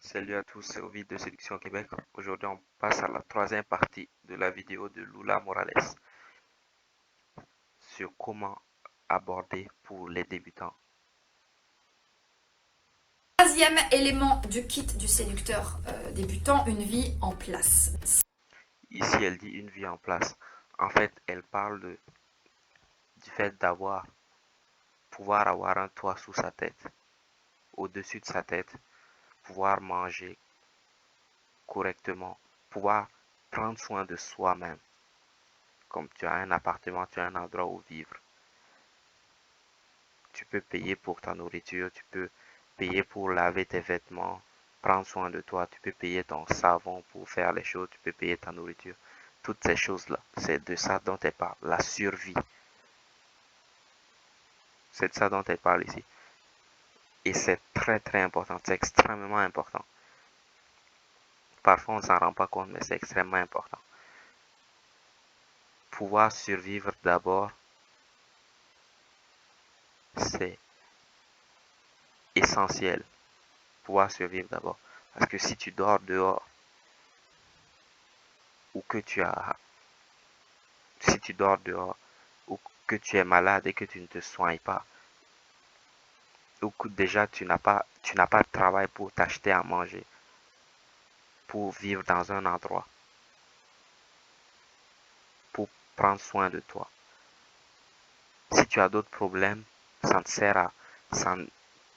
Salut à tous, c'est Ovid de Séduction Québec. Aujourd'hui, on passe à la troisième partie de la vidéo de Lula Morales sur comment aborder pour les débutants. Troisième élément du kit du séducteur débutant, une vie en place. Ici, elle dit une vie en place. En fait, elle parle du fait pouvoir avoir un toit sous sa tête, au-dessus de sa tête, pouvoir manger correctement, pouvoir prendre soin de soi-même. Comme tu as un appartement, tu as un endroit où vivre. Tu peux payer pour ta nourriture, tu peux payer pour laver tes vêtements, prendre soin de toi, tu peux payer ton savon pour faire les choses, tu peux payer ta nourriture. Toutes ces choses-là, c'est de ça dont elle parle, la survie. C'est de ça dont elle parle ici. Et c'est très très important, c'est extrêmement important. Parfois on ne s'en rend pas compte, mais c'est extrêmement important. Pouvoir survivre d'abord, c'est essentiel. Pouvoir survivre d'abord. Parce que si tu dors dehors, ou que tu as si tu dors dehors ou que tu es malade et que tu ne te soignes pas, ou que déjà tu n'as pas de travail pour t'acheter à manger, pour vivre dans un endroit, pour prendre soin de toi. Si tu as d'autres problèmes, ça ne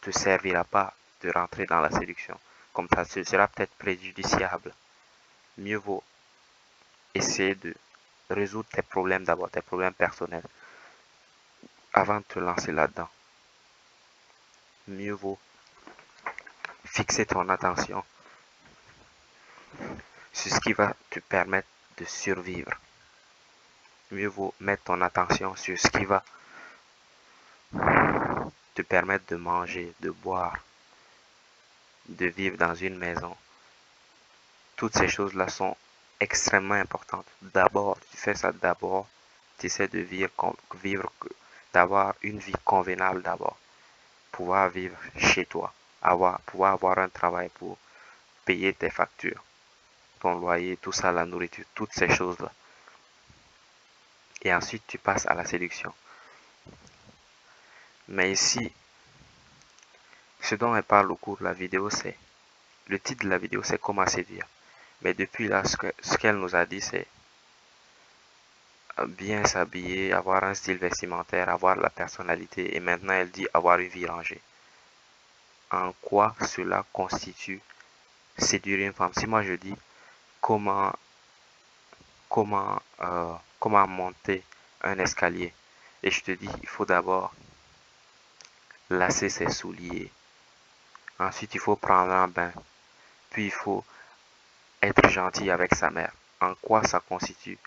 te servira pas de rentrer dans la séduction. Comme ça, ce sera peut-être préjudiciable. Mieux vaut essayer de résoudre tes problèmes d'abord, tes problèmes personnels, avant de te lancer là-dedans. Mieux vaut fixer ton attention sur ce qui va te permettre de survivre. Mieux vaut mettre ton attention sur ce qui va te permettre de manger, de boire, de vivre dans une maison. Toutes ces choses-là sont extrêmement importantes. D'abord, tu fais ça d'abord, tu essaies de d'avoir une vie convenable d'abord. Pouvoir vivre chez toi, pouvoir avoir un travail pour payer tes factures, ton loyer, tout ça, la nourriture, toutes ces choses-là. Et ensuite, tu passes à la séduction. Mais ici, ce dont elle parle au cours de la vidéo, c'est le titre de la vidéo, c'est comment séduire. Mais depuis là, ce qu'elle nous a dit, c'est bien s'habiller, avoir un style vestimentaire, avoir la personnalité. Et maintenant, elle dit avoir une vie rangée. En quoi cela constitue séduire une femme? Si moi je dis comment, comment monter un escalier, et je te dis, il faut d'abord lasser ses souliers. Ensuite, il faut prendre un bain. Puis, il faut être gentil avec sa mère. En quoi ça constitue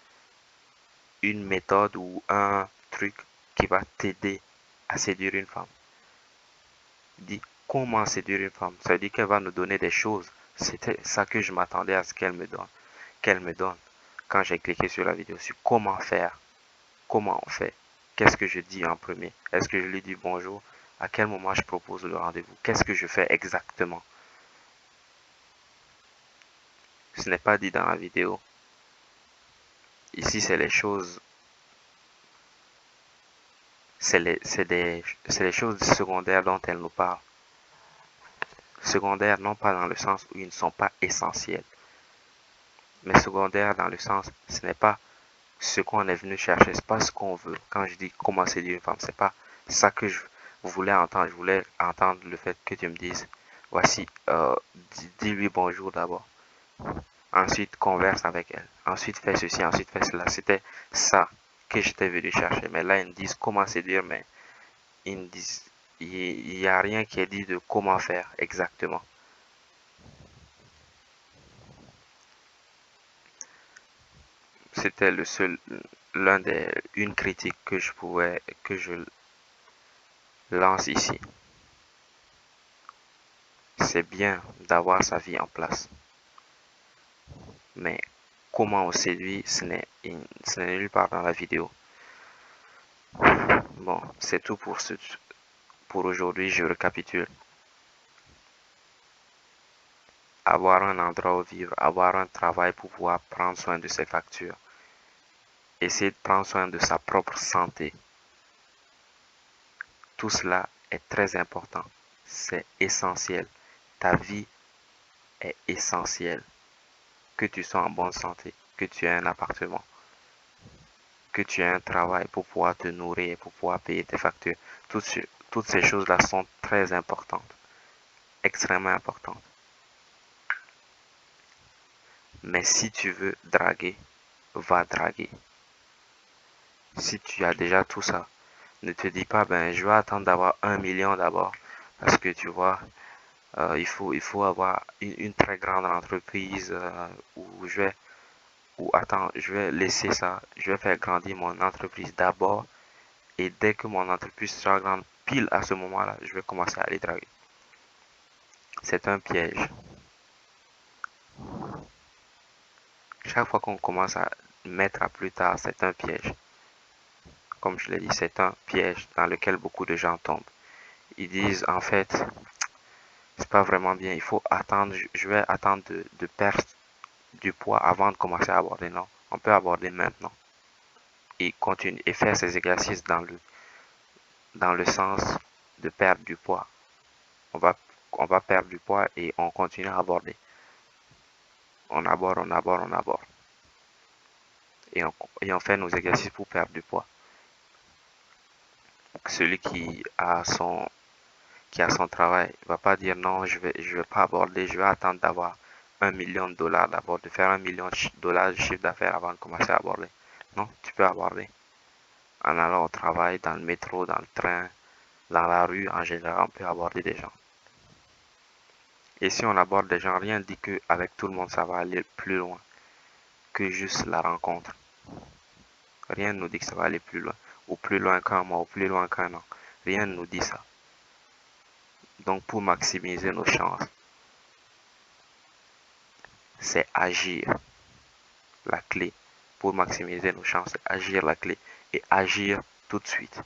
une méthode ou un truc qui va t'aider à séduire une femme? Dit comment séduire une femme. Ça veut dire qu'elle va nous donner des choses. C'était ça que je m'attendais à ce qu'elle me donne quand j'ai cliqué sur la vidéo sur comment faire, comment on fait, qu'est-ce que je dis en premier, est-ce que je lui dis bonjour, à quel moment je propose le rendez-vous, qu'est-ce que je fais exactement. Ce n'est pas dit dans la vidéo. Ici, c'est les choses, c'est les choses secondaires dont elle nous parle. Secondaires, non pas dans le sens où ils ne sont pas essentiels, mais secondaires dans le sens, ce n'est pas ce qu'on est venu chercher, c'est pas ce qu'on veut. Quand je dis comment séduire une femme, c'est pas ça que je voulais entendre. Je voulais entendre le fait que tu me dises, voici, dis-lui bonjour d'abord. Ensuite, converse avec elle. Ensuite, fais ceci, ensuite, fais cela. C'était ça que j'étais venu chercher. Mais là, ils me disent comment séduire, mais ils me disent, il n'y a rien qui est dit de comment faire exactement. C'était une critique que je lance ici. C'est bien d'avoir sa vie en place. Mais comment on séduit, ce n'est nulle part dans la vidéo. Bon, c'est tout pour aujourd'hui, je récapitule. avoir un endroit où vivre, avoir un travail pour pouvoir prendre soin de ses factures, essayer de prendre soin de sa propre santé. Tout cela est très important. C'est essentiel. Ta vie est essentielle. Que tu sois en bonne santé, que tu aies un appartement, que tu aies un travail pour pouvoir te nourrir, pour pouvoir payer tes factures. Toutes ces choses-là sont très importantes, extrêmement importantes. Mais si tu veux draguer, va draguer. Si tu as déjà tout ça, ne te dis pas, ben, je vais attendre d'avoir 1 million d'abord. Parce que tu vois, il faut avoir une très grande entreprise où attends, je vais laisser ça, je vais faire grandir mon entreprise d'abord. Et dès que mon entreprise sera grande, pile à ce moment-là, je vais commencer à les draguer. C'est un piège. Chaque fois qu'on commence à mettre à plus tard, c'est un piège. Comme je l'ai dit, c'est un piège dans lequel beaucoup de gens tombent. Ils disent, en fait, c'est pas vraiment bien, il faut attendre, je vais attendre de perdre du poids avant de commencer à aborder. Non, on peut aborder maintenant. Et continuer et faire ces exercices dans le sens de perdre du poids. On va perdre du poids et on continue à aborder. On aborde, on aborde, on aborde. Et on fait nos exercices pour perdre du poids. Celui qui a son travail va pas dire non, je vais pas aborder, je vais attendre d'avoir 1 million de dollars d'abord, de faire 1 million de dollars de chiffre d'affaires avant de commencer à aborder. Non, tu peux aborder. En allant au travail, dans le métro, dans le train, dans la rue, en général, on peut aborder des gens. Et si on aborde des gens, rien ne dit qu'avec tout le monde, ça va aller plus loin que juste la rencontre. Rien ne nous dit que ça va aller plus loin qu'un mois, ou plus loin qu'un an. Rien ne nous dit ça. Donc pour maximiser nos chances, c'est agir. La clé pour maximiser nos chances, c'est agir la clé. Et agir tout de suite.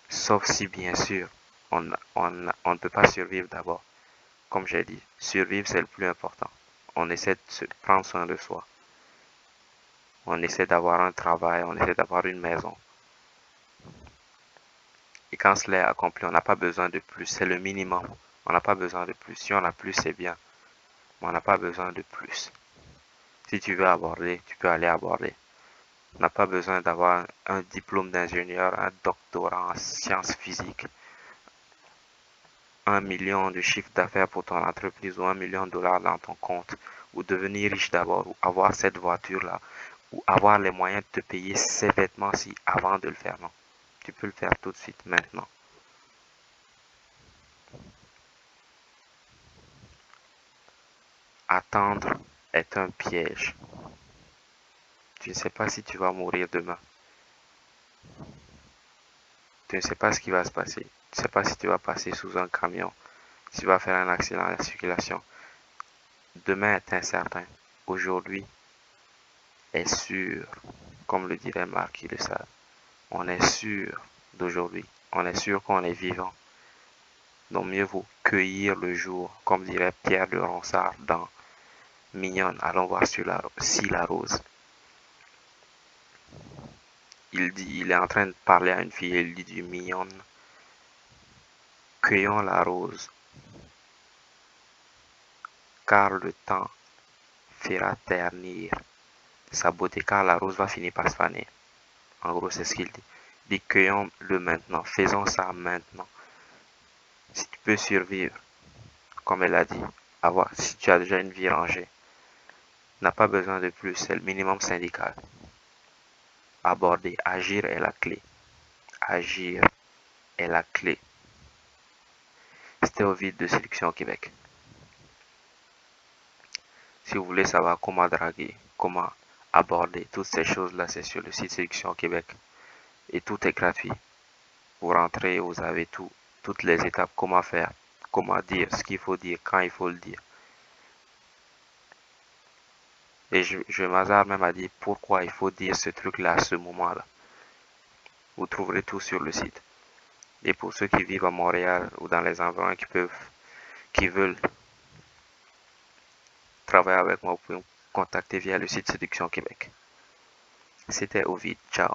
Sauf si bien sûr, on ne peut pas survivre d'abord. Comme j'ai dit, survivre c'est le plus important. On essaie de se prendre soin de soi. On essaie d'avoir un travail, on essaie d'avoir une maison. Et quand cela est accompli, on n'a pas besoin de plus. C'est le minimum. On n'a pas besoin de plus. Si on a plus, c'est bien. Mais on n'a pas besoin de plus. Si tu veux aborder, tu peux aller aborder. On n'a pas besoin d'avoir un diplôme d'ingénieur, un doctorat en sciences physiques, 1 million de chiffre d'affaires pour ton entreprise ou 1 million de dollars dans ton compte, ou devenir riche d'abord, ou avoir cette voiture-là, ou avoir les moyens de te payer ces vêtements-ci avant de le faire. Non, tu peux le faire tout de suite, maintenant. Attendre est un piège. Tu ne sais pas si tu vas mourir demain. Tu ne sais pas ce qui va se passer. Tu ne sais pas si tu vas passer sous un camion, si tu vas faire un accident à la circulation. Demain est incertain. Aujourd'hui est sûr, comme le dirait Marquis de Sade. On est sûr d'aujourd'hui. On est sûr qu'on est vivant. Donc mieux vaut cueillir le jour, comme dirait Pierre de Ronsard dans Mignonne. Allons voir si la rose. Il est en train de parler à une fille et il dit mignonne. Cueillons la rose, car le temps fera ternir sa beauté, car la rose va finir par se faner. En gros, c'est ce qu'il dit. Il dit cueillons-le maintenant, faisons ça maintenant. Si tu peux survivre, comme elle a dit, si tu as déjà une vie rangée, n'a pas besoin de plus, c'est le minimum syndical. Aborder, agir est la clé. Agir est la clé. C'était Ovid de Séduction au Québec. Si vous voulez savoir comment draguer, comment aborder toutes ces choses-là, c'est sur le site Séduction au Québec. Et tout est gratuit. Vous rentrez, vous avez toutes les étapes, comment faire, comment dire, ce qu'il faut dire, quand il faut le dire. Et je m'hasarde même à dire pourquoi il faut dire ce truc-là à ce moment-là. Vous trouverez tout sur le site. Et pour ceux qui vivent à Montréal ou dans les environs qui veulent travailler avec moi, vous pouvez me contacter via le site Séduction Québec. C'était Ovid. Ciao.